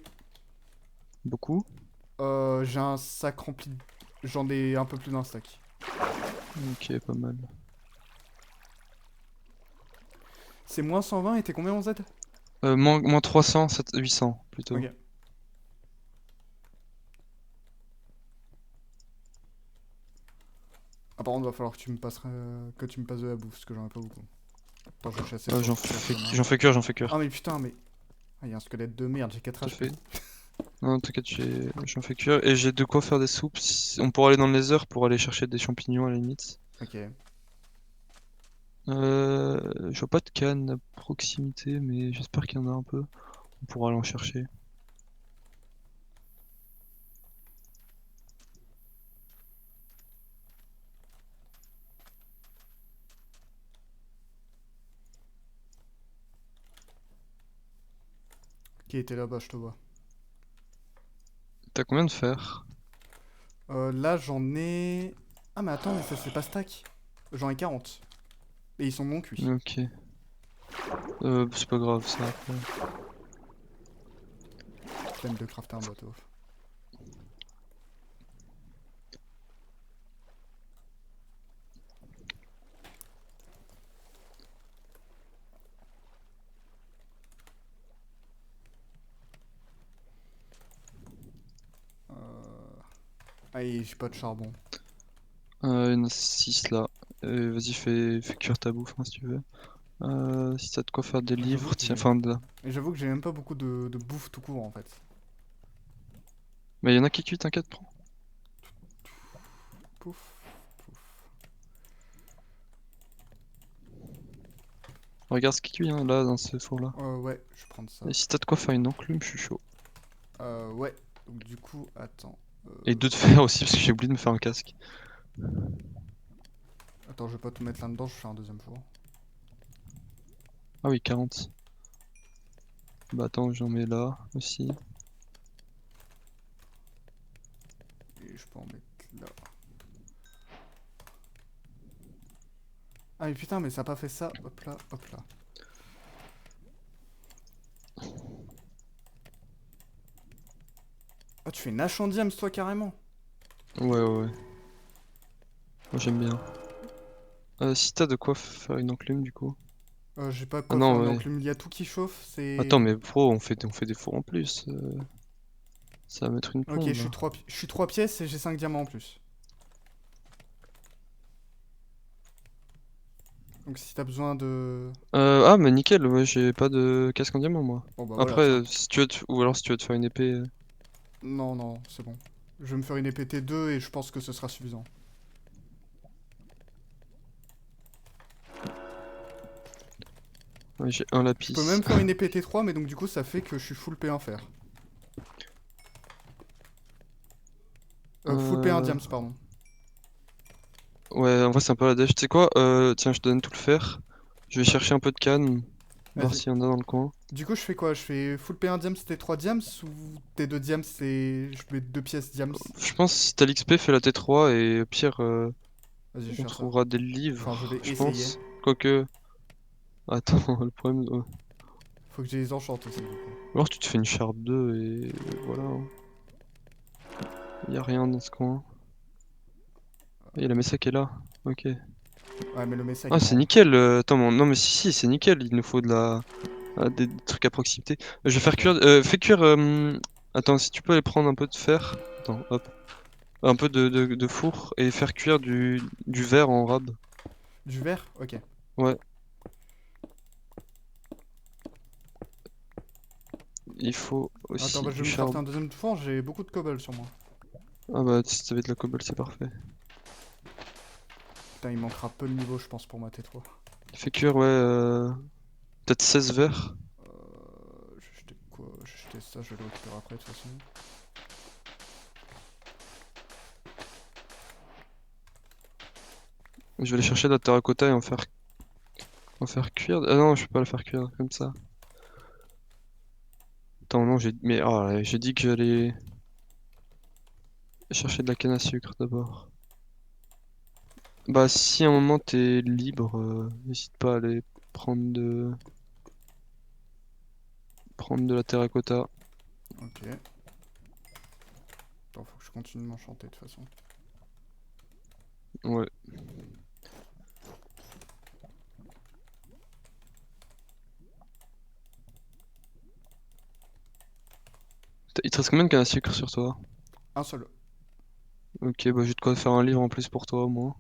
[SPEAKER 3] Beaucoup?
[SPEAKER 2] J'ai un sac rempli. J'en ai un peu plus d'un sac.
[SPEAKER 3] Ok, pas mal.
[SPEAKER 2] C'est moins 120 et t'es combien en Z?
[SPEAKER 3] Moins 300, 800 plutôt.
[SPEAKER 2] Ok. Ah, par contre, va falloir que tu me passes, de la bouffe, parce que j'en ai pas beaucoup. Attends, je vais chasser sur plusieurs chemins.
[SPEAKER 3] J'en fais
[SPEAKER 2] Ah,
[SPEAKER 3] cuire.
[SPEAKER 2] mais putain, mais. Ah, y'a un squelette de merde, j'ai 4
[SPEAKER 3] Tout à
[SPEAKER 2] HP.
[SPEAKER 3] fait. Non, t'inquiète, j'en fais cuire. Et j'ai de quoi faire des soupes. On pourra aller dans les heures pour aller chercher des champignons à la limite.
[SPEAKER 2] Ok.
[SPEAKER 3] Je vois pas de canne à proximité, mais j'espère qu'il y en a un peu. On pourra aller en chercher.
[SPEAKER 2] Qui était là-bas, je te vois.
[SPEAKER 3] T'as combien de fer?
[SPEAKER 2] Là, j'en ai. Ah, mais attends, mais ça c'est pas stack. J'en ai 40. Et ils sont non cuits.
[SPEAKER 3] Ok. C'est pas grave ça après.
[SPEAKER 2] Flemme de crafter un bateau. Ah, et j'ai pas de charbon.
[SPEAKER 3] Il y en a 6 là. Vas-y, fais cuire ta bouffe hein, si tu veux. Si t'as de quoi faire des
[SPEAKER 2] J'avoue
[SPEAKER 3] livres,
[SPEAKER 2] que
[SPEAKER 3] tiens,
[SPEAKER 2] j'ai.
[SPEAKER 3] enfin,
[SPEAKER 2] Et j'avoue que j'ai même pas beaucoup de bouffe tout court en fait.
[SPEAKER 3] mais il y en a qui cuit, t'inquiète, prends.
[SPEAKER 2] Pouf, pouf.
[SPEAKER 3] Regarde ce qui cuit hein, là dans ce four là.
[SPEAKER 2] Ouais, je vais prendre ça.
[SPEAKER 3] Et si t'as de quoi faire une enclume, je suis chaud.
[SPEAKER 2] Ouais. Donc, du coup, attends.
[SPEAKER 3] Et deux de fer aussi parce que j'ai oublié de me faire un casque.
[SPEAKER 2] Attends, je vais pas tout mettre là-dedans, je fais un deuxième four.
[SPEAKER 3] Ah oui, 40. Bah attends, j'en mets là aussi.
[SPEAKER 2] Et je peux en mettre là. Ah, mais putain, mais ça a pas fait ça. Hop là, hop là. Ah, tu fais une hache en diams, toi, carrément.
[SPEAKER 3] Ouais. Moi j'aime bien. Si t'as de quoi faire une enclume du coup.
[SPEAKER 2] J'ai pas
[SPEAKER 3] Ah
[SPEAKER 2] quoi faire
[SPEAKER 3] non,
[SPEAKER 2] une
[SPEAKER 3] ouais.
[SPEAKER 2] enclume. Il y a tout qui chauffe,
[SPEAKER 3] Attends,
[SPEAKER 2] c'est.
[SPEAKER 3] mais pro, on fait des fours en plus. Ça va mettre une
[SPEAKER 2] Ok,
[SPEAKER 3] plombe là.
[SPEAKER 2] je suis 3 pièces et j'ai 5 diamants en plus. Donc si t'as besoin de...
[SPEAKER 3] Ah, mais nickel, ouais, j'ai pas de casque en diamant moi.
[SPEAKER 2] Bon bah voilà,
[SPEAKER 3] Après,
[SPEAKER 2] tiens.
[SPEAKER 3] si tu veux ou alors si tu veux te faire une épée.
[SPEAKER 2] Non, non, c'est bon. Je vais me faire une épée T2 et je pense que ce sera suffisant.
[SPEAKER 3] Ouais, j'ai un
[SPEAKER 2] Je peux
[SPEAKER 3] lapis.
[SPEAKER 2] même faire une épée T3, mais donc du coup ça fait que je suis full P1 fer. Full P1
[SPEAKER 3] Euh,
[SPEAKER 2] diams, pardon.
[SPEAKER 3] Ouais, en vrai, c'est un peu la dèche. Tu sais quoi? Tiens, je te donne tout le fer. Je vais chercher un peu de canne, voir
[SPEAKER 2] Vas-y.
[SPEAKER 3] s'il y en a dans le coin.
[SPEAKER 2] Du coup je fais quoi? Je fais full P1 diams T3 diams ou T2 diams c'est... Je mets 2 pièces diams?
[SPEAKER 3] Je pense que si t'as l'XP, fais la T3 et au pire,
[SPEAKER 2] Vas-y, je vais
[SPEAKER 3] on
[SPEAKER 2] faire ça.
[SPEAKER 3] trouvera des
[SPEAKER 2] Enfin, je
[SPEAKER 3] livres,
[SPEAKER 2] vais
[SPEAKER 3] je
[SPEAKER 2] essayer.
[SPEAKER 3] pense. Quoique. Attends, le problème.
[SPEAKER 2] Faut que j'ai les enchantes aussi, du coup.
[SPEAKER 3] Alors, tu te fais une Sharp 2 et voilà, hein. Y a rien dans ce coin. Il y a la Mesa qui est là. Ok.
[SPEAKER 2] Ouais, mais le message
[SPEAKER 3] Ah,
[SPEAKER 2] est
[SPEAKER 3] c'est
[SPEAKER 2] grand.
[SPEAKER 3] nickel. Attends, non, mais si, c'est nickel. Il nous faut des trucs à proximité. Je vais faire
[SPEAKER 2] Ok.
[SPEAKER 3] cuire. Fais cuire. Attends, si tu peux aller prendre un peu de fer. Attends, hop. Un peu de four et faire cuire du verre en rab.
[SPEAKER 2] Du verre? Ok.
[SPEAKER 3] Ouais, il faut
[SPEAKER 2] Attends,
[SPEAKER 3] aussi
[SPEAKER 2] bah je
[SPEAKER 3] du
[SPEAKER 2] vais me crafter
[SPEAKER 3] charbon.
[SPEAKER 2] un deuxième four, j'ai beaucoup de cobble sur moi.
[SPEAKER 3] Ah bah, si t'avais de la cobble, c'est parfait.
[SPEAKER 2] Putain, il manquera peu de niveau, je pense, pour ma T3.
[SPEAKER 3] Fais cuire, ouais, peut-être 16 verres.
[SPEAKER 2] Je vais jeter quoi? Je vais jeter ça, je vais le récupérer après, de toute façon.
[SPEAKER 3] Je vais aller chercher de la terracotta et en faire cuire. Ah non, je peux pas la faire cuire comme ça. Attends, non, j'ai dit que j'allais chercher de la canne à sucre d'abord. Bah, si à un moment t'es libre, n'hésite pas à aller prendre prendre de la terracotta.
[SPEAKER 2] Ok. Attends, faut que je continue de m'enchanter, de toute façon.
[SPEAKER 3] Ouais. Il te reste combien de cannes à sucre sur toi?
[SPEAKER 2] Un seul.
[SPEAKER 3] Ok, bah j'ai de quoi faire un livre en plus pour toi, moi.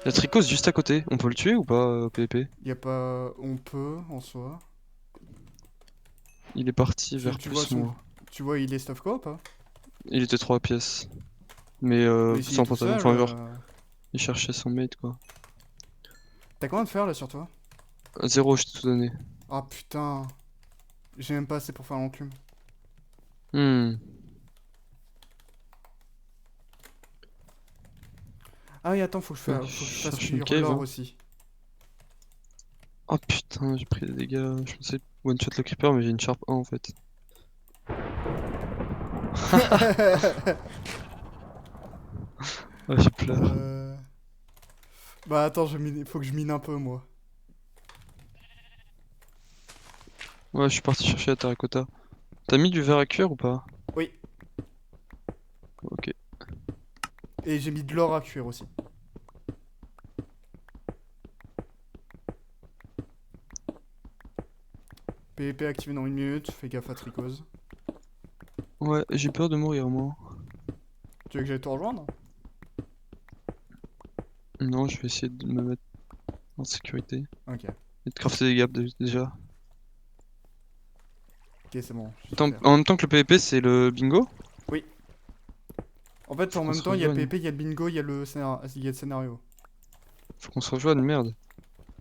[SPEAKER 3] La tricose juste à côté, on peut le tuer ou pas, PvP?
[SPEAKER 2] Y a pas. On peut en soi.
[SPEAKER 3] Il est parti
[SPEAKER 2] Tu,
[SPEAKER 3] vers
[SPEAKER 2] tu vois
[SPEAKER 3] plus
[SPEAKER 2] son.
[SPEAKER 3] moi.
[SPEAKER 2] Tu vois, il est stuff quoi ou pas?
[SPEAKER 3] Il était 3 pièces. Mais
[SPEAKER 2] Mais s'il est
[SPEAKER 3] sans
[SPEAKER 2] tout
[SPEAKER 3] pantalon,
[SPEAKER 2] seul.
[SPEAKER 3] enfin genre, il cherchait son mate quoi.
[SPEAKER 2] T'as combien de fer là sur toi?
[SPEAKER 3] 0, je t'ai tout donné.
[SPEAKER 2] Ah putain. J'ai même pas assez pour faire l'enclume.
[SPEAKER 3] Hmm.
[SPEAKER 2] Ah oui, attends,
[SPEAKER 3] Ouais,
[SPEAKER 2] faut que je
[SPEAKER 3] je
[SPEAKER 2] fasse
[SPEAKER 3] cherche une
[SPEAKER 2] cuire
[SPEAKER 3] cave,
[SPEAKER 2] l'or
[SPEAKER 3] hein.
[SPEAKER 2] aussi.
[SPEAKER 3] Oh putain, j'ai pris des dégâts. Je pensais one shot le creeper, mais j'ai une sharp 1 en fait. Ah, j'ai pleure.
[SPEAKER 2] Euh, Bah attends, faut que je mine un peu moi.
[SPEAKER 3] Ouais, je suis parti chercher la terracotta. T'as mis du verre à cuire ou pas?
[SPEAKER 2] Oui,
[SPEAKER 3] Ok.
[SPEAKER 2] et j'ai mis de l'or à cuire aussi. PvP activé dans 1 minute, fais gaffe à tricose.
[SPEAKER 3] Ouais, j'ai peur de mourir moi.
[SPEAKER 2] Tu veux que j'aille te rejoindre?
[SPEAKER 3] Non, je vais essayer de me mettre en sécurité.
[SPEAKER 2] Ok,
[SPEAKER 3] Et de crafter des gaps déjà.
[SPEAKER 2] ok, c'est bon, je sais
[SPEAKER 3] Attends,
[SPEAKER 2] faire.
[SPEAKER 3] en même temps que le PvP, c'est le bingo?
[SPEAKER 2] Oui. En fait,
[SPEAKER 3] Faut
[SPEAKER 2] en
[SPEAKER 3] qu'on
[SPEAKER 2] même
[SPEAKER 3] se
[SPEAKER 2] temps, il y a
[SPEAKER 3] rejoigne.
[SPEAKER 2] PvP, il y a le bingo, il y a le scénario.
[SPEAKER 3] Faut qu'on se rejoigne, merde.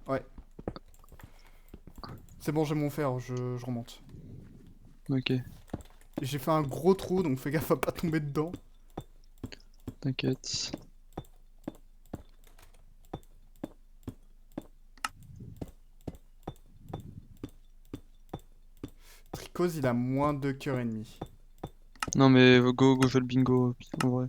[SPEAKER 2] Ouais. C'est bon, j'ai mon fer, je remonte.
[SPEAKER 3] Ok,
[SPEAKER 2] Et j'ai fait un gros trou, donc fais gaffe à pas tomber dedans.
[SPEAKER 3] t'inquiète.
[SPEAKER 2] Tricose, il a moins de cœur ennemi.
[SPEAKER 3] Non mais go, go jouer le bingo, en vrai.